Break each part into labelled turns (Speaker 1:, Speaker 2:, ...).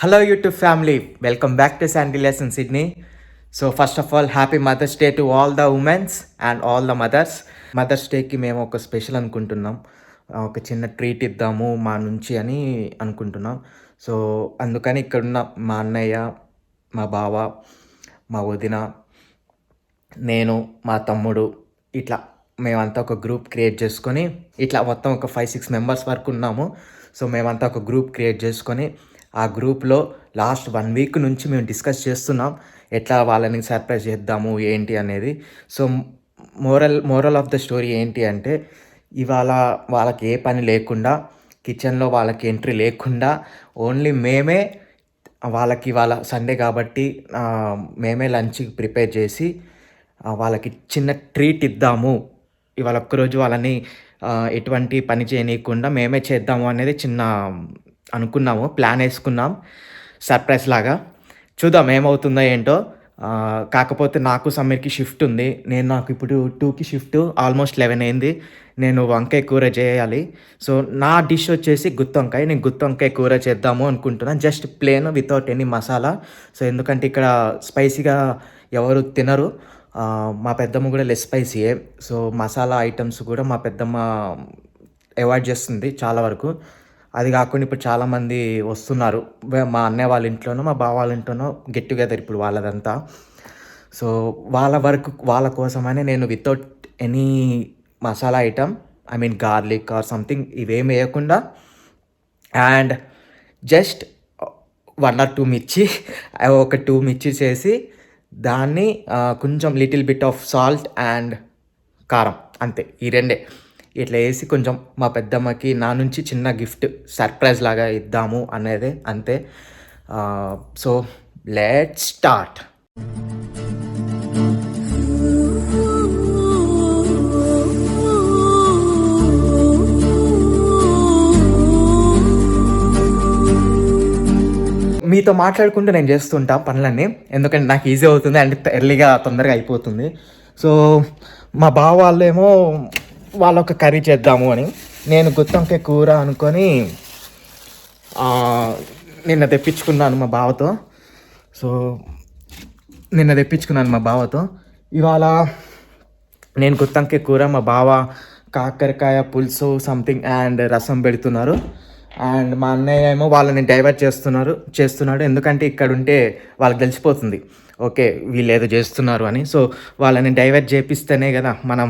Speaker 1: Hello, YouTube family. Welcome back to Sandy Lesson Sydney. So, first of all, happy Mother's Day to all the women and all the mothers. Mothers డేకి మేము ఒక special అనుకుంటున్నాం. ఒక చిన్న treat ఇద్దాము మా నుంచి అని అనుకుంటున్నాం. సో, అందుకని ఇక్కడున్న మా అన్నయ్య, మా బావ, మా వదిన, నేను, మా తమ్ముడు ఇట్లా మేమంతా ఒక గ్రూప్ క్రియేట్ చేసుకొని ఇట్లా మొత్తం ఒక 5-6 మెంబర్స్ వరకు ఉన్నాము. సో, మేమంతా ఒక గ్రూప్ క్రియేట్ చేసుకొని ఆ గ్రూప్‌లో లాస్ట్ 1 వీక్ నుంచి మేము డిస్కస్ చేస్తున్నాం. ఎట్లా వాళ్ళని సర్ప్రైజ్ చేద్దాము ఏంటి అనేది. So, moral of the story ఏంటి అంటే, ఇవాళ వాళ్ళకి ఏ పని లేకుండా, కిచెన్‌లో వాళ్ళకి ఎంట్రీ లేకుండా ఓన్లీ మేమే వాళ్ళకి ఇవాళ సండే కాబట్టి మేమే లంచ్‌కి ప్రిపేర్ చేసి వాళ్ళకి చిన్న ట్రీట్ ఇద్దాము. ఇవాళ ఒక్కరోజు వాళ్ళని ఎటువంటి పని చేయనీయకుండా మేమే చేద్దాము అనేది చిన్న అనుకున్నాము. ప్లాన్ యేసుకున్నాం సర్ప్రైజ్ లాగా. చూద్దాం ఏమవుతుందో ఏంటో. కాకపోతే నాకు సమీర్‌కి షిఫ్ట్ ఉంది. నాకు ఇప్పుడు 2కి షిఫ్ట్ ఆల్మోస్ట్ 11 అయింది. నేను వంకాయ కూర చేయాలి. సో, నా డిష్ వచ్చేసి గుత్తొంకాయ. నేను గుత్తొంకాయ కూర చేద్దాము అనుకుంటున్నాను. Just plain without any masala. So, ఎందుకంటే ఇక్కడ స్పైసీగా ఎవరు తినరు. మా పెద్దమ్మ కూడా లెస్ స్పైసీయే. సో, మసాలా ఐటెమ్స్ కూడా మా పెద్దమ్మ అవాయిడ్ చేస్తుంది చాలా వరకు. అది కాకుండా ఇప్పుడు చాలామంది వస్తున్నారు. మా అన్నయ్య వాళ్ళ ఇంట్లోనో, మా బావ వాళ్ళ ఇంట్లోనో గెట్ టుగెదర్ ఇప్పుడు వాళ్ళదంతా. సో, వాళ్ళ వరకు వాళ్ళ కోసమని నేను without any masala item I mean garlic or something ఇవేమి వేయకుండా అండ్ జస్ట్ 1 ఆర్ 2 మిర్చి ఒక 2 మిర్చీస్ వేసి దాన్ని కొంచెం little bit of salt and కారం అంతే. ఈ రెండే. ఇట్లా వేసి కొంచెం మా పెద్దమ్మకి నా నుంచి చిన్న గిఫ్ట్ సర్ప్రైజ్ లాగా ఇద్దాము అనేది అంతే. So, let's start. మీతో మాట్లాడుకుంటూ నేను చేస్తుంటా పనులన్నీ. ఎందుకంటే నాకు ఈజీ అవుతుంది అండ్ ఎర్లీగా తొందరగా అయిపోతుంది. సో, మా బావ వాళ్ళేమో వాళ్ళొక కర్రీ చేద్దాము అని, నేను గుత్తొంకాయ కూర అనుకొని నిన్న తెప్పించుకున్నాను మా బావతో. సో, ఇవాళ నేను గుత్తొంకాయ కూర, మా బావ కాకరకాయ పులుసు సంథింగ్ అండ్ రసం పెడుతున్నారు. అండ్ మా అన్నయ్య ఏమో వాళ్ళని డైవర్ట్ చేస్తున్నాడు. ఎందుకంటే ఇక్కడ ఉంటే వాళ్ళకి తెలిసిపోతుంది ఓకే వీళ్ళు ఏదో చేస్తున్నారు అని. సో, వాళ్ళని డైవర్ట్ చేపిస్తేనే కదా మనం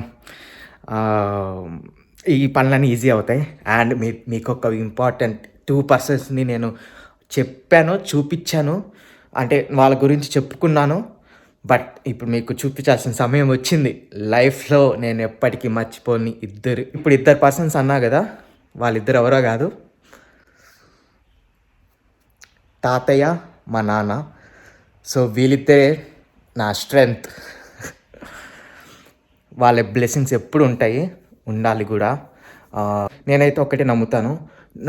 Speaker 1: ఈ పనులన్నీ ఈజీ అవుతాయి. అండ్ మీకు ఒక ఇంపార్టెంట్ 2 పర్సన్స్ని నేను చెప్పాను, చూపించాను, అంటే వాళ్ళ గురించి చెప్పుకున్నాను. బట్ ఇప్పుడు మీకు చూపించాల్సిన సమయం వచ్చింది. లైఫ్లో నేను ఎప్పటికీ మర్చిపోని ఇద్దరు పర్సన్స్ అన్నా కదా, వాళ్ళిద్దరు ఎవరో కాదు, తాతయ్య, మా నాన్న. సో, వీళ్ళిద్దరే నా స్ట్రెంగ్త్. వాళ్ళ బ్లెస్సింగ్స్ ఎప్పుడు ఉండాలి కూడా. నేనైతే ఒకటే నమ్ముతాను.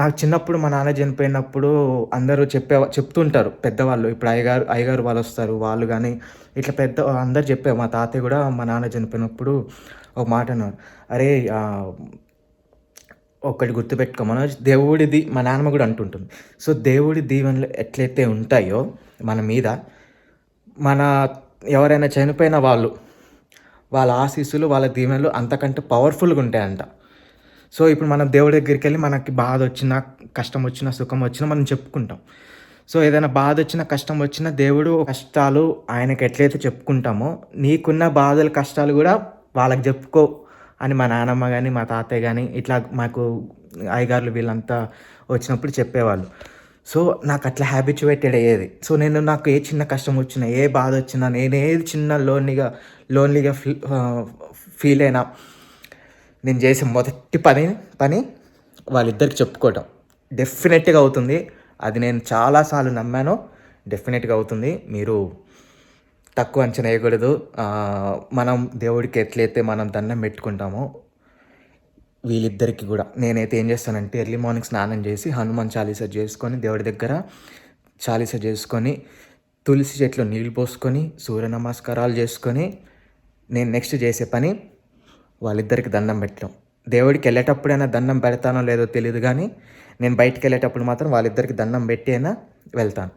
Speaker 1: నాకు చిన్నప్పుడు మా నాన్న చనిపోయినప్పుడు అందరూ చెప్తుంటారు పెద్దవాళ్ళు. ఇప్పుడు అయ్యగారు వాళ్ళు వస్తారు, వాళ్ళు కానీ ఇట్లా అందరు చెప్పారు. మా తాతయ్య కూడా మా నాన్న చనిపోయినప్పుడు ఒక మాట అన్నారు, అరే ఒకటి గుర్తుపెట్టుకో మనోజ్, దేవుడిది, మా నాన్నమ్మ కూడా అంటుంటుంది. సో, దేవుడి దీవెనలు ఎట్లయితే ఉంటాయో మన మీద, మన ఎవరైనా చనిపోయిన వాళ్ళ ఆశీస్సులు, వాళ్ళ దీవెనలు అంతకంటే పవర్ఫుల్గా ఉంటాయంట. సో, ఇప్పుడు మనం దేవుడి దగ్గరికి వెళ్ళి మనకి బాధ వచ్చినా, కష్టం వచ్చినా, సుఖం వచ్చినా మనం చెప్పుకుంటాం. సో, ఏదైనా బాధ వచ్చినా, కష్టం వచ్చినా దేవుడు కష్టాలు ఆయనకి ఎట్లయితే చెప్పుకుంటామో, నీకున్న బాధలు, కష్టాలు కూడా వాళ్ళకి చెప్పుకో అని మా నాన్నమ్మ కానీ, మా తాతయ్య కానీ ఇట్లా మాకు అయ్యగారులు వీళ్ళంతా వచ్చినప్పుడు చెప్పేవాళ్ళు. సో, నాకు అట్లా హ్యాబిచ్యువేటెడ్ అయ్యేది. సో, నాకు ఏ చిన్న కష్టం వచ్చినా, ఏ బాధ వచ్చినా, నేను ఏది చిన్న లోన్లీగా ఫీల్ అయినా, నేను చేసే మొదటి పని వాళ్ళిద్దరికి చెప్పుకోవటం. డెఫినెట్గా అవుతుంది. అది నేను చాలాసార్లు నమ్మాను. డెఫినెట్గా అవుతుంది. మీరు తక్కువ అంచనా వేయకూడదు. మనం దేవుడికి ఎట్లయితే మనం దండం పెట్టుకుంటామో వీళ్ళిద్దరికి కూడా నేనైతే ఏం చేస్తానంటే ఎర్లీ మార్నింగ్ స్నానం చేసి హనుమాన్ చాలీసా చేసుకొని, దేవుడి దగ్గర చాలీసా చేసుకొని, తులసి చెట్లో నీళ్ళు పోసుకొని, సూర్య నమస్కారాలు చేసుకొని, నేను నెక్స్ట్ చేసే పని వాళ్ళిద్దరికి దండం పెట్టడం. దేవుడికి వెళ్ళేటప్పుడైనా దండం పెడతానో లేదో తెలియదు కానీ, నేను బయటికి వెళ్ళేటప్పుడు మాత్రం వాళ్ళిద్దరికి దండం పెట్టి అయినా వెళ్తాను.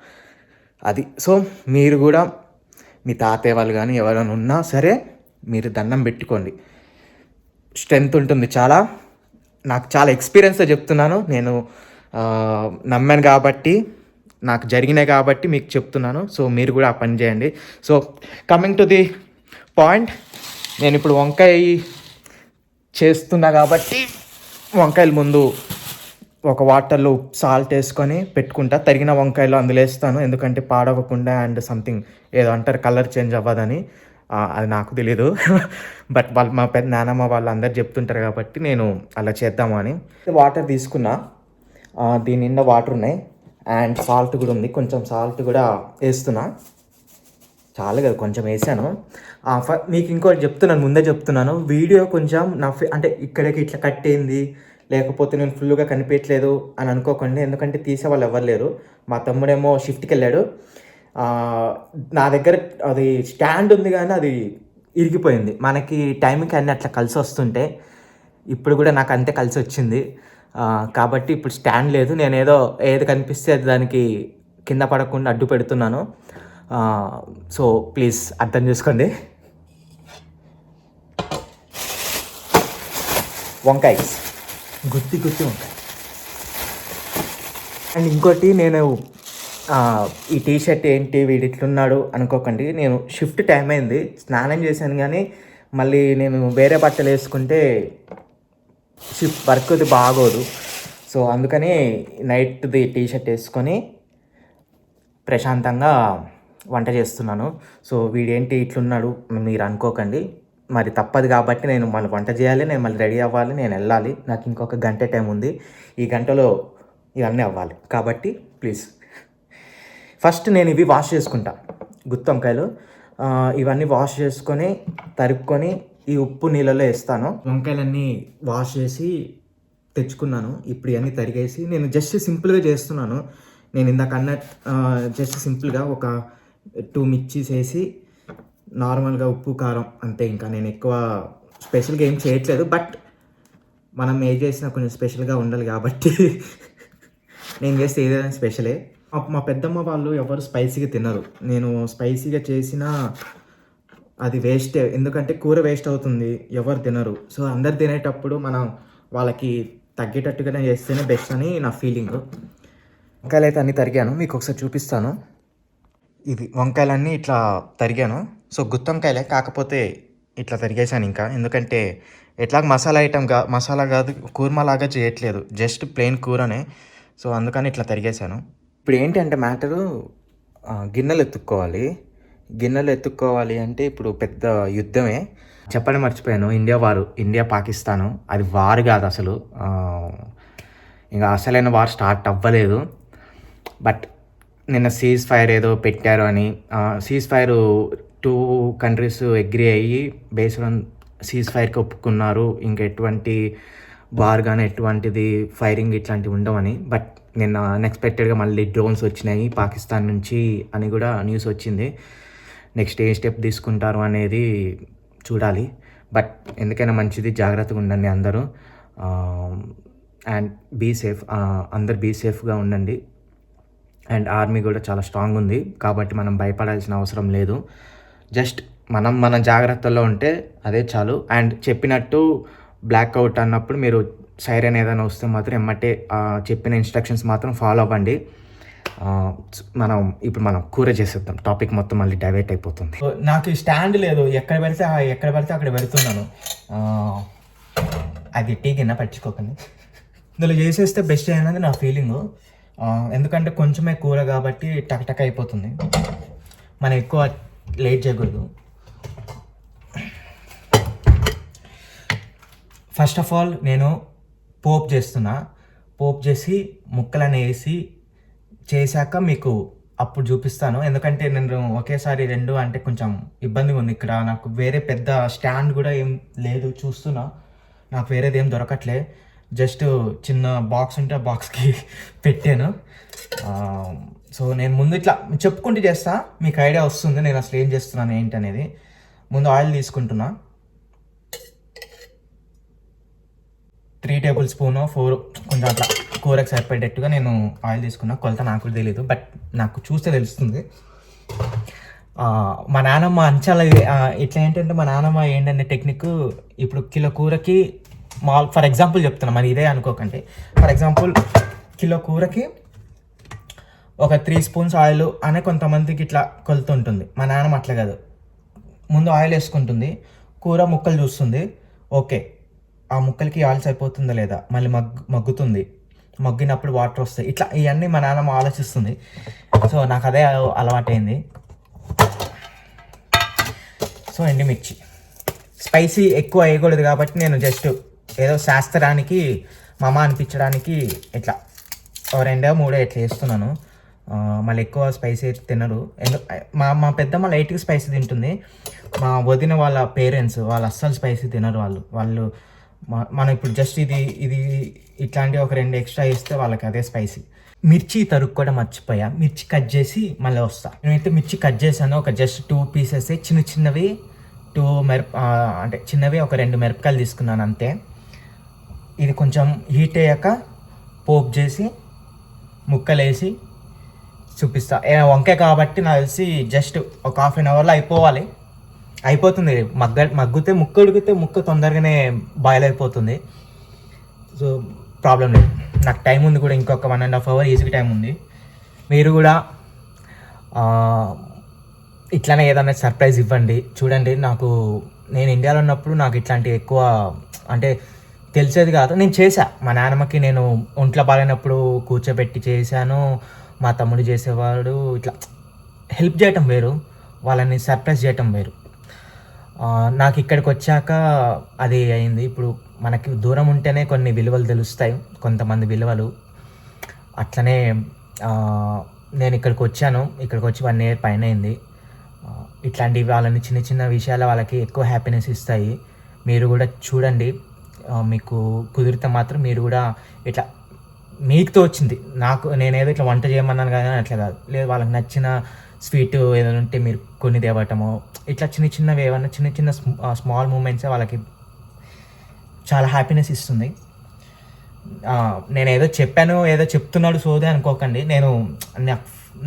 Speaker 1: అది. సో, మీరు గూడా మీ తాతయ్య వాళ్ళు గానీ ఎవరైనా ఉన్నా సరే మీరు దండం పెట్టుకోండి. స్ట్రెంత్ ఉంటుంది చాలా. నాకు చాలా ఎక్స్‌పీరియన్స్‌తో చెప్తున్నాను. నేను నమ్మాను గాబట్టి, నాకు జరిగినాయి గాబట్టి మీకు చెప్తున్నాను. సో, మీరు గూడా ఆ పని జేయండి. So, coming to the point, నేనిప్పుడు వంకాయ చేస్తున్నా గాబట్టి, వంకాయలు ముందు ఒక వాటర్‌లో సాల్ట్ ఏసుకొని పెట్టుకుంటా. తరిగిన వంకాయలు అందులో ఏస్తాను. ఎందుకంటే పాడవకుండా అండ్ సంథింగ్ ఏదో అంటారు కలర్ చేంజ్ అవ్వదని. అది నాకు తెలీదు. బట్ వాళ్ళు మా నానమ్మ వాళ్ళందరూ చెప్తుంటారు కాబట్టి నేను అలా చేద్దాము అని. వాటర్ తీసుకున్నా. దీని నిండా వాటర్ ఉన్నాయి. అండ్ సాల్ట్ కూడా ఉంది. కొంచెం సాల్ట్ కూడా ఏస్తున్నా. చాలు కదా, కొంచెం వేసాను. మీకు ఇంకోటి చెప్తున్నాను, ముందే చెప్తున్నాను. వీడియో కొంచెం అంటే ఇక్కడికి ఇట్లా కట్టేంది, లేకపోతే నేను ఫుల్గా కనిపించట్లేదు అని అనుకోకండి. ఎందుకంటే తీసే వాళ్ళు ఎవరు లేరు. మా తమ్ముడేమో షిఫ్ట్కి వెళ్ళాడు. నా దగ్గర అది స్టాండ్ ఉంది కానీ అది ఇరిగిపోయింది. మనకి టైంకి అన్నీ అట్లా కలిసి వస్తుంటే ఇప్పుడు కూడా నాకు అంతే కలిసి వచ్చింది. కాబట్టి ఇప్పుడు స్టాండ్ లేదు. నేను ఏది కనిపిస్తే అది దానికి కింద పడకుండా అడ్డు పెడుతున్నాను. సో ప్లీజ్ అర్థం చేసుకోండి. వంకాయ గుత్తి వంకాయ. అండ్ ఇంకోటి, నేను ఈ టీషర్ట్ ఏంటి వీడు ఇట్లున్నాడు అనుకోకండి. నేను షిఫ్ట్ టైం అయింది, స్నానం చేశాను కానీ మళ్ళీ నేను వేరే బట్టలు వేసుకుంటే షిఫ్ట్ వర్క్ది బాగోదు. సో అందుకని నైట్ది టీషర్ట్ వేసుకొని ప్రశాంతంగా వంట చేస్తున్నాను. సో వీడేంటి ఇట్లున్నాడు మీరు అనుకోకండి. మరి తప్పదు కాబట్టి నేను మళ్ళీ వంట చేయాలి, నేను మళ్ళీ రెడీ అవ్వాలి, నేను వెళ్ళాలి. నాకు ఇంకొక గంట టైం ఉంది. ఈ గంటలో ఇవన్నీ అవ్వాలి కాబట్టి ప్లీజ్. ఫస్ట్ నేను ఇవి వాష్ చేసుకుంటా, గుత్తి వంకాయలు. ఇవన్నీ వాష్ చేసుకొని తరుక్కొని ఈ ఉప్పు నీళ్ళలో వేస్తాను. వంకాయలన్నీ వాష్ చేసి తెచ్చుకున్నాను. ఇప్పుడు ఇవన్నీ తరిగేసి నేను జస్ట్ సింపుల్గా చేస్తున్నాను. నేను ఇందాక జస్ట్ సింపుల్గా ఒక 2 మిర్చీస్ వేసి నార్మల్గా ఉప్పు కారం అంతే. ఇంకా నేను ఎక్కువ స్పెషల్గా ఏం చేయట్లేదు. బట్ మనం ఏ చేసినా కొంచెం స్పెషల్గా ఉండాలి కాబట్టి నేను చేస్తే ఏదైనా స్పెషలే. మా పెద్దమ్మ వాళ్ళు ఎవరు స్పైసీగా తినరు. నేను స్పైసీగా చేసినా అది వేస్టే, ఎందుకంటే కూర వేస్ట్ అవుతుంది, ఎవరు తినరు. సో అందరు తినేటప్పుడు మనం వాళ్ళకి తగ్గేటట్టుగానే చేస్తేనే బెస్ట్ అని నా ఫీలింగ్. వంకాయలు అయితే అన్నీ తరిగాను, మీకు ఒకసారి చూపిస్తాను. ఇవి వంకాయలన్నీ ఇట్లా తరిగాను. సో గుత్తి వంకాయలే, కాకపోతే ఇట్లా తరిగేసాను ఇంకా. ఎందుకంటే ఎట్లాగ మసాలా కాదు, కూర్మలాగా చేయట్లేదు, జస్ట్ ప్లెయిన్ కూరనే. సో అందుకని ఇట్లా తరిగేసాను. ఇప్పుడు ఏంటంటే మ్యాటరు, గిన్నెలు ఎత్తుక్కోవాలి అంటే ఇప్పుడు పెద్ద యుద్ధమే. చెప్పడం మర్చిపోయాను, ఇండియా పాకిస్తాను అది వార్ కాదు అసలు. ఇంకా అసలైన వార్ స్టార్ట్ అవ్వలేదు. బట్ నిన్న సీజ్ ఫైర్ ఏదో పెట్టారు అని, సీజ్ ఫైర్ 2 కంట్రీస్ అగ్రీ అయ్యి బేస్డ్ ఆన్ సీజ్ ఫైర్కి ఒప్పుకున్నారు. ఇంకా ఎటువంటి వార్ కానీ ఎటువంటిది ఫైరింగ్ ఇట్లాంటివి ఉండవని. బట్ నిన్న అన్ఎక్స్పెక్టెడ్గా మళ్ళీ డ్రోన్స్ వచ్చినాయి పాకిస్తాన్ నుంచి అని కూడా న్యూస్ వచ్చింది. నెక్స్ట్ ఏ స్టెప్ తీసుకుంటారు అనేది చూడాలి. బట్ ఎందుకైనా మంచిది, జాగ్రత్తగా ఉండండి అందరూ. అండ్ బీ సేఫ్, అందరు బీ సేఫ్గా ఉండండి. అండ్ ఆర్మీ కూడా చాలా స్ట్రాంగ్ ఉంది కాబట్టి మనం భయపడాల్సిన అవసరం లేదు. జస్ట్ మన జాగ్రత్తల్లో ఉంటే అదే చాలు. అండ్ చెప్పినట్టు బ్లాక్అవుట్ అన్నప్పుడు మీరు సైరన్ ఏదైనా వస్తే మాత్రం ఎమ్మటే చెప్పిన ఇన్స్ట్రక్షన్స్ మాత్రం ఫాలో అవ్వండి. ఇప్పుడు మనం కూర చేసేద్దాం, టాపిక్ మొత్తం మళ్ళీ డైవర్ట్ అయిపోతుంది. నాకు స్టాండ్ లేదు, ఎక్కడ పడితే అక్కడ పెడుతున్నాను. అది టీ కింద పట్టించుకోకండి. ఇందులో చేసేస్తే బెస్ట్ అయినది నా ఫీలింగు. ఎందుకంటే కొంచెమే కూర కాబట్టి టక్ అయిపోతుంది, మనం ఎక్కువ లేట్ చేయకూడదు. ఫస్ట్ ఆఫ్ ఆల్ నేను పోప్ చేసి ముక్కలని వేసి చేశాక మీకు అప్పుడు చూపిస్తాను. ఎందుకంటే నేను ఒకేసారి 2 అంటే కొంచెం ఇబ్బందిగా ఉంది. ఇక్కడ నాకు వేరే పెద్ద స్టాండ్ కూడా ఏం లేదు, చూస్తున్నా నాకు వేరేది ఏం దొరకట్లే. జస్ట్ చిన్న బాక్స్ ఉంటే ఆ బాక్స్కి పెట్టాను. సో నేను ముందు ఇట్లా చెప్పుకుంటూ చేస్తా, మీకు ఐడియా వస్తుంది నేను అసలు ఏం చేస్తున్నాను ఏంటి అనేది. ముందు ఆయిల్ తీసుకుంటున్నా, 3 టేబుల్ స్పూన్ 4 కొంచెం అట్లా కూరకు సరిపడేట్టుగా నేను ఆయిల్ తీసుకున్నా. కొలత నాకు కూడా తెలీదు, బట్ నాకు చూస్తే తెలుస్తుంది. మా నాన్నమ్మ అంచాల ఇట్లా ఏంటంటే మా నాన్నమ్మ ఏంటంటే టెక్నిక్, ఇప్పుడు కిలో కూరకి ఫర్ ఎగ్జాంపుల్ చెప్తున్నా, మరి ఇదే అనుకోకండి. ఫర్ ఎగ్జాంపుల్ కిలో కూరకి ఒక 3 స్పూన్స్ ఆయిల్ అనే కొంతమందికి ఇట్లా కొలుతూ ఉంటుంది. మా నాన్నమ్మ అట్లా కాదు, ముందు ఆయిల్ వేసుకుంటుంది, కూర ముక్కలు చూస్తుంది, ఓకే ఆ ముక్కలకి ఆయిల్ సరిపోతుందా లేదా, మళ్ళీ మగ్గుతుంది, మగ్గినప్పుడు వాటర్ వస్తాయి, ఇట్లా ఇవన్నీ మా నాన్నమ్మ ఆలోచిస్తుంది. సో నాకు అదే అలవాటైంది. సో ఎండుమిర్చి స్పైసీ ఎక్కువ వేయకూడదు కాబట్టి నేను జస్ట్ ఏదో శాస్త్రానికి మమ అనిపించడానికి ఇట్లా 2-3 ఇట్లా వేస్తున్నాను. మళ్ళీ ఎక్కువ స్పైసీ అయితే తినరు. మా పెద్దమ్మ లైట్గా స్పైసీ తింటుంది. మా వదిన వాళ్ళ పేరెంట్స్ వాళ్ళు అస్సలు స్పైసీ తినరు. వాళ్ళు మనం ఇప్పుడు జస్ట్ ఇది ఇట్లాంటివి ఒక 2 ఎక్స్ట్రా వేస్తే వాళ్ళకి అదే స్పైసీ. మిర్చి తరుగు కూడా మర్చిపోయా, మిర్చి కట్ చేసి మళ్ళీ వస్తా. నేనైతే మిర్చి కట్ చేశాను, ఒక జస్ట్ 2 పీసెస్ చిన్నవి, 2 అంటే చిన్నవి ఒక 2 మిరపకాయలు తీసుకున్నాను అంతే. ఇది కొంచెం హీట్ అయ్యాక పోపు చేసి ముక్కలేసి చూపిస్తా. వంకాయ కాబట్టి నాకు తెలిసి జస్ట్ ఒక 1/2 అవర్లో అయిపోతుంది. మగ్గితే ముక్క ఉడికితే ముక్క తొందరగానే బాయిల్ అయిపోతుంది. సో ప్రాబ్లం లేదు, నాకు టైం ఉంది కూడా, ఇంకొక 1.5 అవర్ ఈజీగా టైం ఉంది. మీరు కూడా ఇట్లానే ఏదైనా సర్ప్రైజ్ ఇవ్వండి. చూడండి, నేను ఇండియాలో ఉన్నప్పుడు నాకు ఇట్లాంటివి ఎక్కువ అంటే తెలిసేది కాదు. నేను చేశా, మా నాన్నమ్మకి నేను ఒంట్లో బాగాలేనప్పుడు కూర్చోబెట్టి చేశాను, మా తమ్ముడు చేసేవాడు. ఇట్లా హెల్ప్ చేయటం వేరు, వాళ్ళని సర్ప్రైజ్ చేయటం వేరు. నాకు ఇక్కడికి వచ్చాక అది అయింది. ఇప్పుడు మనకి దూరం ఉంటేనే కొన్ని విలువలు తెలుస్తాయి, కొంతమంది విలువలు. అట్లనే నేను ఇక్కడికి వచ్చి 1 year పైన అయింది. ఇట్లాంటివి వాళ్ళని చిన్న విషయాలు వాళ్ళకి ఎక్కువ హ్యాపీనెస్ ఇస్తాయి. మీరు కూడా చూడండి, మీకు కుదిరితే మాత్రం మీరు కూడా ఇట్లా మీకు తోచింది, నేనేదో ఇట్లా వంట చేయమన్నాను కానీ అట్లా కాదు, లేదు వాళ్ళకి నచ్చిన స్వీట్ ఏదైనా ఉంటే మీరు కొని తేవటము, ఇట్లా చిన్నవి ఏమన్నా చిన్న స్మాల్ మూమెంట్సే వాళ్ళకి చాలా హ్యాపీనెస్ ఇస్తుంది. నేను ఏదో చెప్పాను, ఏదో చెప్తున్నాడు సోదే అనుకోకండి.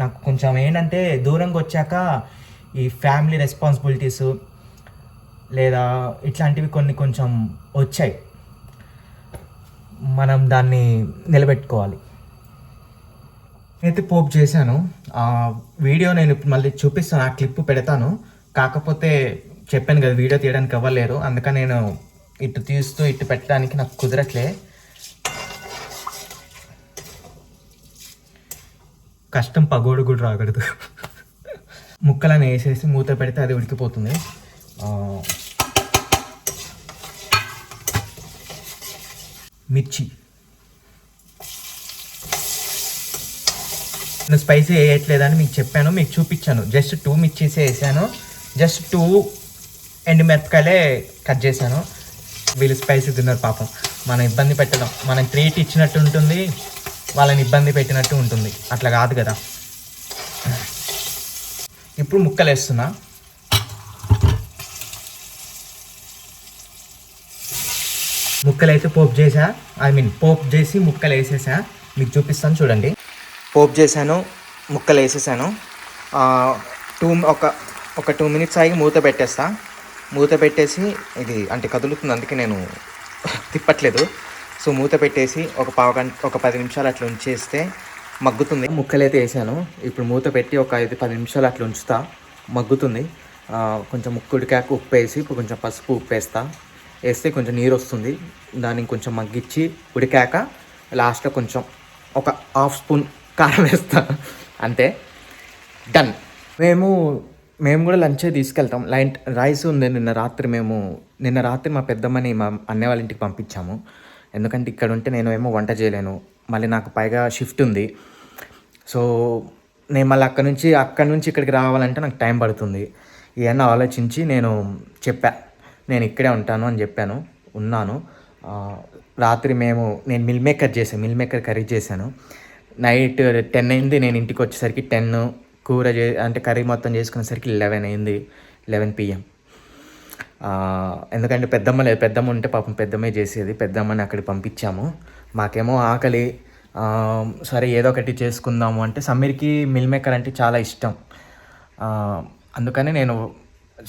Speaker 1: నాకు కొంచెం ఏంటంటే దూరంగా వచ్చాక ఈ ఫ్యామిలీ రెస్పాన్సిబిలిటీస్ లేదా ఇట్లాంటివి కొంచెం వచ్చాయి, మనం దాన్ని నిలబెట్టుకోవాలి. అయితే పోపు చేశాను, వీడియో నేను ఇప్పుడు మళ్ళీ చూపిస్తాను, ఆ క్లిప్ పెడతాను. కాకపోతే చెప్పాను కదా వీడియో తీయడానికి అవ్వలేరు, అందుకని నేను ఇటు తీస్తూ ఇటు పెట్టడానికి నాకు కుదరట్లే. కష్టం పగోడు కూడా రాకూడదు. ముక్కలను వేసేసి మూత పెడితే అది ఉడికిపోతుంది. మిర్చి నేను స్పైసీ వేయట్లేదని మీకు చెప్పాను, మీకు చూపించాను. జస్ట్ 2 మిర్చీసే వేసాను, జస్ట్ 2 ఎండుమిరపకాయలే కట్ చేశాను. వీళ్ళు స్పైసీ తిన్నారు పాపం. మనం ఇబ్బంది పెట్టడం, మనం ట్రీట్ ఇచ్చినట్టు ఉంటుంది, వాళ్ళని ఇబ్బంది పెట్టినట్టు ఉంటుంది, అట్లా కాదు కదా. ఇప్పుడు ముక్కలు వేస్తున్నా. ముక్కలు అయితే పోపు చేసి ముక్కలు వేసేసా, మీకు చూపిస్తాను చూడండి. పోపు చేశాను, ముక్కలు వేసేసాను. ఒక 2 minutes ఆగి మూత పెట్టేసి ఇది అంటే కదులుతుంది, అందుకే నేను తిప్పట్లేదు. సో మూత పెట్టేసి ఒక 10 నిమిషాలు అట్లా ఉంచేస్తే మగ్గుతుంది. ముక్కలు అయితే వేసాను, ఇప్పుడు మూత పెట్టి ఒక 5-10 నిమిషాలు అట్లా ఉంచుతా, మగ్గుతుంది. కొంచెం ముక్క ఉడికాక ఉప్పు వేసి ఇప్పుడు కొంచెం పసుపు ఉప్పు వేస్తే కొంచెం నీరు వస్తుంది. దాన్ని కొంచెం మగ్గిచ్చి ఉడికాక లాస్ట్లో కొంచెం ఒక 1/2 స్పూన్ కారం వేస్తా, అంతే, డన్. మేము కూడా లంచే తీసుకెళ్తాం. రైస్ ఉంది. నిన్న రాత్రి మా పెద్దమ్మని మా అన్నయ్య వాళ్ళ ఇంటికి పంపించాము. ఎందుకంటే ఇక్కడ ఉంటే నేను వంట చేయలేను, మళ్ళీ నాకు పైగా షిఫ్ట్ ఉంది. సో నేను మళ్ళీ అక్కడ నుంచి ఇక్కడికి రావాలంటే నాకు టైం పడుతుంది. ఇవన్నీ ఆలోచించి నేను ఇక్కడే ఉంటాను అని చెప్పాను, ఉన్నాను. రాత్రి నేను మిల్ మేకర్ కర్రీ చేశాను. నైట్ 10 అయింది, నేను ఇంటికి వచ్చేసరికి 10. కూర అంటే కర్రీ మొత్తం చేసుకునేసరికి 11 అయింది, 11 PM. ఎందుకంటే పెద్దమ్మ ఉంటే పాపం పెద్దమ్మే చేసేది, పెద్దమ్మని అక్కడికి పంపించాము. మాకేమో ఆకలి, సరే ఏదో ఒకటి చేసుకుందాము అంటే సమీర్కి మిల్ మేకర్ అంటే చాలా ఇష్టం. అందుకని నేను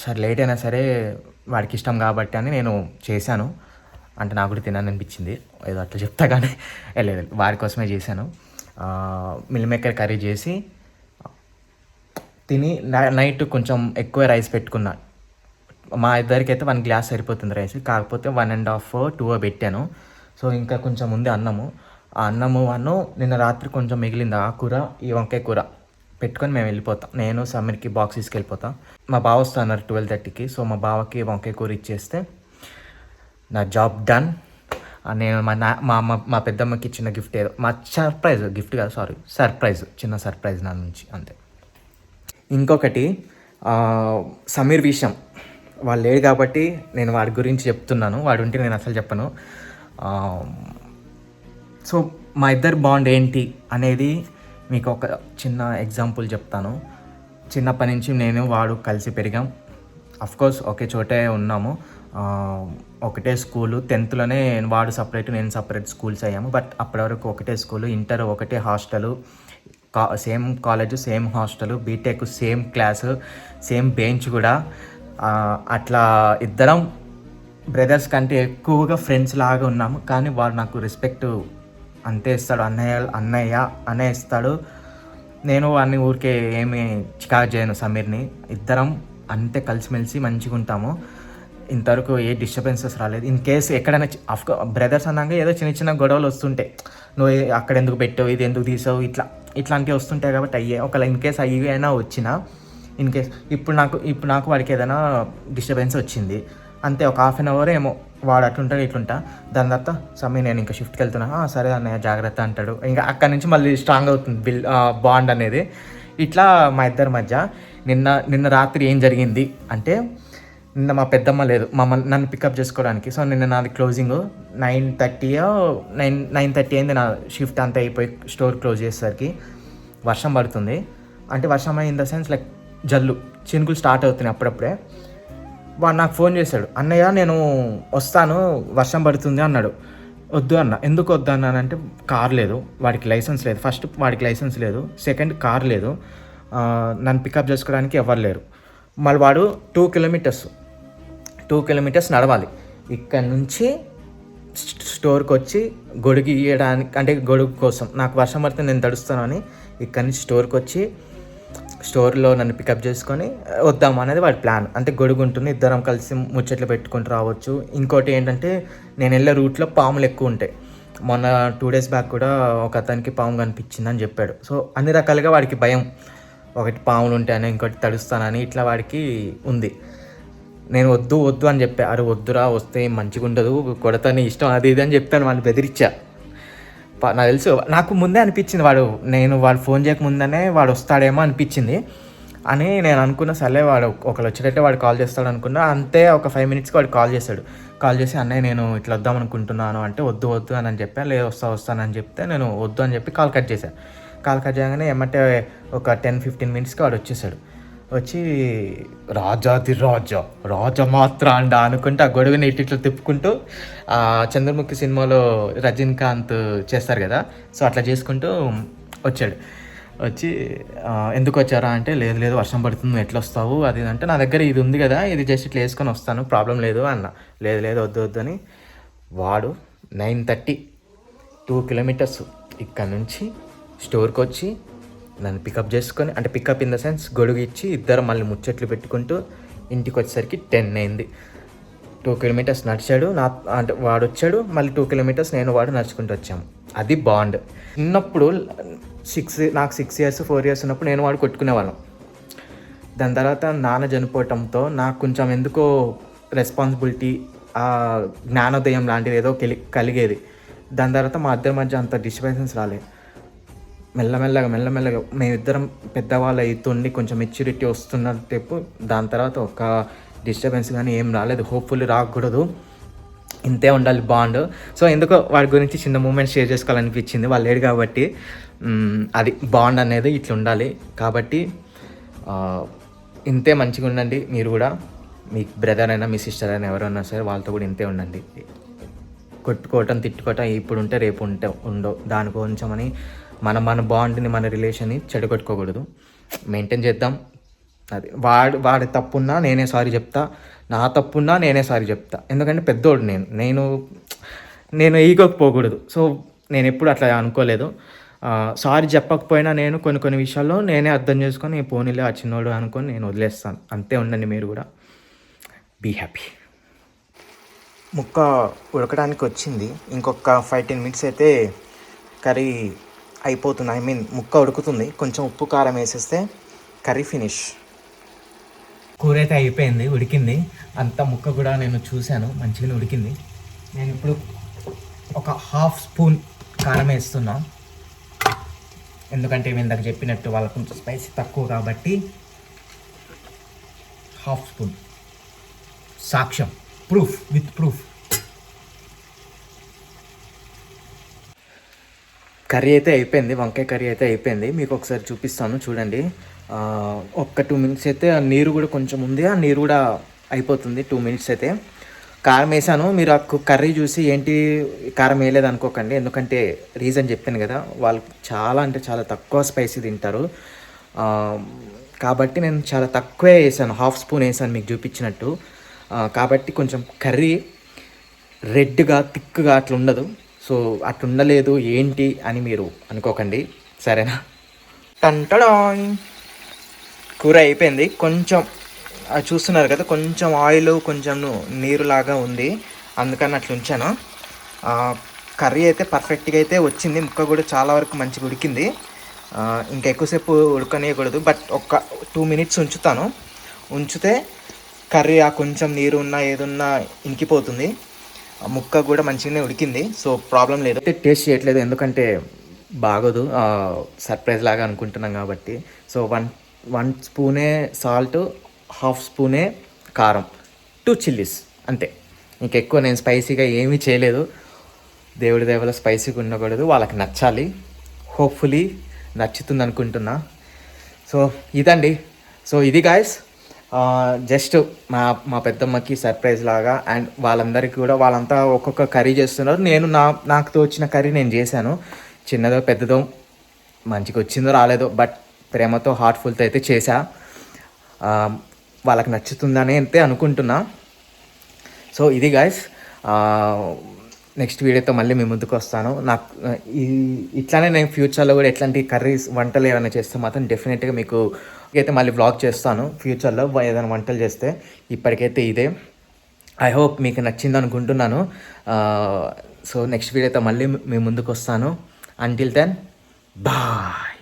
Speaker 1: సరే లేట్ అయినా సరే వాడికి ఇష్టం కాబట్టి అని నేను చేశాను. అంటే నాకు కూడా తినాలనిపించింది, ఏదో అట్లా చెప్తా కానీ లేదు వాడి కోసమే చేశాను. మిల్ మేకర్ కర్రీ చేసి తిని నైట్ కొంచెం ఎక్కువ రైస్ పెట్టుకున్నా. మా ఇద్దరికి అయితే 1 గ్లాస్ సరిపోతుంది రైస్, కాకపోతే 1.5 2 పెట్టాను. సో ఇంకా కొంచెం ఉంది అన్నము. ఆ అన్నము నిన్న రాత్రి కొంచెం మిగిలింది, ఆ కూర ఈ వంకాయ కూర పెట్టుకొని మేము వెళ్ళిపోతాం. నేను సమీర్కి బాక్స్ తీసుకెళ్ళిపోతాం. మా బావ వస్తున్నారు 12:30కి. సో మా బావకి వంకాయ కూర ఇచ్చేస్తే నా జాబ్ డన్. నేను మా పెద్దమ్మకి చిన్న గిఫ్ట్, ఏదో మా సర్ప్రైజ్, గిఫ్ట్ కాదు సారీ సర్ప్రైజ్, చిన్న సర్ప్రైజ్ నా నుంచి అంతే. ఇంకొకటి సమీర్ విషయం, వాళ్ళు లేడు కాబట్టి నేను వాడి గురించి చెప్తున్నాను, వాడు ఉంటే నేను అసలు చెప్పను. సో మా ఇద్దరు బాండ్ ఏంటి అనేది మీకు ఒక చిన్న ఎగ్జాంపుల్ చెప్తాను. చిన్నప్పటి నుంచి నేను వాడు కలిసి పెరిగాం. అఫ్కోర్స్ ఒకే చోటే ఉన్నాము, ఒకటే స్కూలు. 10థ్లోనే వాడు సపరేట్ నేను సపరేట్ స్కూల్స్ అయ్యాము. బట్ అప్పటి వరకు ఒకటే స్కూలు, ఇంటర్ ఒకటే hostel, same college same hostel, BTech same class same bench కూడా. అట్లా ఇద్దరం బ్రదర్స్ కంటే ఎక్కువగా ఫ్రెండ్స్ లాగా ఉన్నాము. కానీ వాడు నాకు రెస్పెక్ట్ అంతే ఇస్తాడు, అన్నయ్య అనే ఇస్తాడు. నేను వాడిని ఊరికే ఏమి చికాకు చేయను సమీర్ని. ఇద్దరం అంతే కలిసిమెలిసి మంచిగా ఉంటాము. ఇంతవరకు ఏ డిస్టర్బెన్సెస్ రాలేదు. ఇన్ కేసు ఎక్కడైనా బ్రదర్స్ అన్నాక ఏదో చిన్న చిన్న గొడవలు వస్తుంటాయి, నువ్వు అక్కడ ఎందుకు పెట్టావు, ఇది ఎందుకు తీసావు, ఇట్లాంటివి వస్తుంటాయి. కాబట్టి ఒకవేళ ఇన్ కేసు అవి అయినా వచ్చినా, ఇన్ కేస్ ఇప్పుడు నాకు వాడికి ఏదైనా డిస్టర్బెన్స్ వచ్చింది అంతే, ఒక హాఫ్ అన్ అవర్ ఏమో వాడు అట్లుంటాడు ఇట్లుంటా. దాని తర్వాత సమయం నేను ఇంకా షిఫ్ట్కి వెళ్తున్నా, సరే అన్నయ్య జాగ్రత్త అంటాడు. ఇంకా అక్కడి నుంచి మళ్ళీ స్ట్రాంగ్ అవుతుంది బాండ్ అనేది. ఇట్లా మా ఇద్దరి మధ్య. నిన్న రాత్రి ఏం జరిగింది అంటే, నిన్న మా పెద్దమ్మ లేదు నన్ను పికప్ చేసుకోవడానికి. సో నిన్న నాది క్లోజింగ్ 9:30 అయింది నా షిఫ్ట్ అంతా అయిపోయి స్టోర్ క్లోజ్ చేసేసరికి. వర్షం పడుతుంది, అంటే వర్షం ఇన్ ద సెన్స్ లైక్ జల్లు చినుకులు స్టార్ట్ అవుతున్నాయి అప్పుడప్పుడే. వాడు నాకు ఫోన్ చేశాడు, అన్నయ్య నేను వస్తాను వర్షం పడుతుంది అన్నాడు. వద్దు అన్న. ఎందుకు వద్దు అన్నానంటే, కార్ లేదు, వాడికి లైసెన్స్ లేదు. ఫస్ట్ వాడికి లైసెన్స్ లేదు, సెకండ్ కార్ లేదు, నన్ను పికప్ చేసుకోవడానికి ఎవరు లేరు. మళ్ళీ వాడు 2 కిలోమీటర్స్ నడవాలి. ఇక్కడ నుంచి స్టోర్కి వచ్చి గొడుగు ఇవ్వడానికి, అంటే గొడుగు కోసం నాకు వర్షం పడితే నేను తడుస్తానని ఇక్కడ నుంచి స్టోర్కి వచ్చి స్టోర్లో నన్ను పికప్ చేసుకొని వద్దాము అనేది వాడి ప్లాన్. అంటే గొడుగు ఉంటుంది, ఇద్దరం కలిసి ముచ్చట్లు పెట్టుకుంటూ రావచ్చు. ఇంకోటి ఏంటంటే, నేను వెళ్ళే రూట్లో పాములు ఎక్కువ ఉంటాయి. మొన్న 2 days బ్యాక్ కూడా ఒక అతనికి పాము కనిపించిందని చెప్పాడు. సో అన్ని రకాలుగా వాడికి భయం, ఒకటి పాములు ఉంటాయని, ఇంకోటి తడుస్తానని, ఇట్లా వాడికి ఉంది. నేను వద్దు అని చెప్పా. అరే వద్దురా, వస్తే మంచిగా ఉండదు, కొడతాని ఇష్టం అది ఇది అని చెప్తాను. వాడిని బెదిరించా. నాకు తెలుసు, నాకు ముందే అనిపించింది వాడు ఫోన్ చేయకముందనే వాడు వస్తాడేమో అనిపించింది అని నేను అనుకున్నా. సరే వాడు ఒకళ్ళు వచ్చేటట్టే వాడు కాల్ చేస్తాడు అనుకున్నా. అంతే ఒక 5 minutesకి వాడు కాల్ చేసి అన్నయ్య నేను ఇట్లా వద్దాం అనుకుంటున్నాను అంటే, వద్దు అని చెప్పాను. లేదు వస్తానని చెప్తే నేను వద్దు అని చెప్పి కాల్ కట్ చేశాను. కాల్ కట్ చేయగానే ఏమంటే ఒక 10-15 minutesకి వాడు వచ్చేసాడు. వచ్చి రాజా మాత్రం అనుకుంటే ఆ గొడుగుని ఇట్లా తిప్పుకుంటూ, చంద్రముఖి సినిమాలో రజనీకాంత్ చేస్తారు కదా, సో అట్లా చేసుకుంటూ వచ్చాడు. వచ్చి ఎందుకు వచ్చారా అంటే, లేదు వర్షం పడుతుంది, నువ్వు ఎట్లా వస్తావు అది అంటే, నా దగ్గర ఇది ఉంది కదా, ఇది జస్ట్ ఇట్లా వేసుకొని వస్తాను, ప్రాబ్లం లేదు అన్న. లేదు వద్దు అని వాడు 9:30 2 kilometers ఇక్కడ నుంచి స్టోర్కి వచ్చి నన్ను పికప్ చేసుకొని, అంటే పికప్ ఇన్ ద సెన్స్ గొడుగు ఇచ్చి ఇద్దరు మళ్ళీ ముచ్చట్లు పెట్టుకుంటూ ఇంటికి వచ్చేసరికి 10 అయింది. 2 kilometers నడిచాడు, అంటే వాడు వచ్చాడు, మళ్ళీ 2 kilometers నేను వాడు నడుచుకుంటూ వచ్చాము. అది బాండ్. చిన్నప్పుడు నాకు 6 years 4 years ఉన్నప్పుడు నేను వాడు కొట్టుకునేవాళ్ళం. దాని తర్వాత నాన్న చనిపోవటంతో నాకు కొంచెం ఎందుకో రెస్పాన్సిబిలిటీ, జ్ఞానోదయం లాంటిది ఏదో కలిగేది. దాని తర్వాత మా ఇద్దరి మధ్య అంత డిస్టర్బెన్సెస్ రాలేదు. మెల్లమెల్లగా మేమిద్దరం పెద్దవాళ్ళు అవుతుండి కొంచెం మెచ్యూరిటీ వస్తున్నట్టు. దాని తర్వాత ఒక డిస్టర్బెన్స్ కానీ ఏం రాలేదు. హోప్ఫుల్లీ రాకూడదు, ఇంతే ఉండాలి బాండ్. సో ఎందుకో వాడి గురించి చిన్న మూమెంట్ షేర్ చేసుకోవాలనిపించింది. వాళ్ళు లేడు కాబట్టి. అది బాండ్ అనేది ఇట్లా ఉండాలి. కాబట్టి ఇంతే మంచిగా ఉండండి. మీరు కూడా మీ బ్రదర్ అయినా మీ సిస్టర్ అయినా ఎవరైనా సరే వాళ్ళతో కూడా ఇంతే ఉండండి. కొట్టుకోవటం తిట్టుకోవటం ఇప్పుడు ఉంటే రేపు ఉంటే ఉండవు. దాని కొంచెమని మన బాండ్ని మన రిలేషన్ని చెడగొట్టుకోకూడదు, మెయింటైన్ చేద్దాం. అది వాడి తప్పున్నా నేనే సారీ చెప్తా, నా తప్పున్నా నేనే సారీ చెప్తా. ఎందుకంటే పెద్దోడు నేను ఈగోకి పోకూడదు. సో నేను ఎప్పుడు అట్లా అనుకోలేదు. సారీ చెప్పకపోయినా నేను కొన్ని విషయాల్లో నేనే అర్థం చేసుకొని పోనీలే ఆ చిన్నోడు అనుకొని నేను వదిలేస్తాను. అంతే ఉండండి మీరు కూడా. Be happy. ముక్క ఉడకడానికి వచ్చింది. ఇంకొక 5-10 మినిట్స్ అయితే కర్రీ అయిపోతుంది. ఐ మీన్ ముక్క ఉడుకుతుంది. కొంచెం ఉప్పు కారం వేసేస్తే కర్రీ ఫినిష్. కూర అయితే అయిపోయింది, ఉడికింది. అంత ముక్క కూడా నేను చూశాను, మంచిగానే ఉడికింది. నేను ఇప్పుడు ఒక 1/2 స్పూన్ కారం వేస్తున్నా. ఎందుకంటే మేము ఇందాక చెప్పినట్టు వాళ్ళకు కొంచెం స్పైసీ తక్కువ కాబట్టి 1/2 స్పూన్. సాక్ష్యం, విత్ ప్రూఫ్. కర్రీ అయితే అయిపోయింది, వంకాయ కర్రీ అయితే అయిపోయింది. మీకు ఒకసారి చూపిస్తాను చూడండి. ఒక్క 2 మినిట్స్ అయితే ఆ నీరు కూడా కొంచెం ఉంది, ఆ నీరు కూడా అయిపోతుంది. 2 మినిట్స్ అయితే కారం వేసాను. మీరు ఆ కర్రీ చూసి ఏంటి కారం వేయలేదు అనుకోకండి, ఎందుకంటే రీజన్ చెప్పాను కదా, వాళ్ళు చాలా అంటే చాలా తక్కువ స్పైసీ తింటారు. కాబట్టి నేను చాలా తక్కువే వేసాను, 1/2 స్పూన్ వేసాను మీకు చూపించినట్టు. కాబట్టి కొంచెం కర్రీ రెడ్గా థిక్గా అట్లా ఉండదు. సో అట్లా ఉండలేదు ఏంటి అని మీరు అనుకోకండి, సరేనా? టంటడా కూర అయిపోయింది. కొంచెం చూస్తున్నారు కదా, కొంచెం ఆయిల్ కొంచెం నీరులాగా ఉంది, అందుకని అట్లా ఉంచాను. కర్రీ అయితే పర్ఫెక్ట్గా అయితే వచ్చింది. ముక్క కూడా చాలా వరకు మంచిగా ఉడికింది. ఇంకా ఎక్కువసేపు ఉడకనేయకూడదు, బట్ ఒక 2 మినిట్స్ ఉంచితే కర్రీ ఆ కొంచెం నీరు ఉన్నా ఏదున్నా ఇంకిపోతుంది. ముక్క కూడా మంచిగానే ఉడికింది, సో ప్రాబ్లం లేదు. టేస్ట్ చేయట్లేదు ఎందుకంటే బాగోదు, సర్ప్రైజ్ లాగా అనుకుంటున్నాం కాబట్టి. సో 1 స్పూనే సాల్ట్, 1/2 స్పూనే కారం, 2 చిల్లీస్ అంతే. ఇంకెక్కువ నేను స్పైసీగా ఏమీ చేయలేదు. దేవుడి దేవల స్పైసీగా ఉండకూడదు, వాళ్ళకి నచ్చాలి. హోప్ఫుల్లీ నచ్చుతుంది అనుకుంటున్నా. సో ఇదండి. సో ఇది గాయస్, జస్ట్ మా పెద్దమ్మకి సర్ప్రైజ్ లాగా. అండ్ వాళ్ళందరికీ కూడా, వాళ్ళంతా ఒక్కొక్క కర్రీ చేస్తున్నారు. నేను నాకు తోచిన కర్రీ నేను చేశాను. చిన్నదో పెద్దదో మంచిగా వచ్చిందో రాలేదో, బట్ ప్రేమతో హార్ట్ఫుల్తో అయితే చేశా. వాళ్ళకి నచ్చుతుందని అయితే అనుకుంటున్నా. సో ఇది గాయస్, నెక్స్ట్ వీడియోతో మళ్ళీ మీ ముందుకు వస్తాను. నాకు ఇట్లానే నేను ఫ్యూచర్లో కూడా ఎట్లాంటి కర్రీస్ వంటలు ఏమైనా చేస్తే మాత్రం డెఫినెట్గా మీకు అయితే మళ్ళీ వ్లాగ్ చేస్తాను ఫ్యూచర్లో ఏదైనా వంటలు చేస్తే. ఇప్పటికైతే ఇదే. ఐ హోప్ మీకు నచ్చింది అనుకుంటున్నాను. సో నెక్స్ట్ వీడియోతో మళ్ళీ మీ ముందుకు వస్తాను. Until then bye.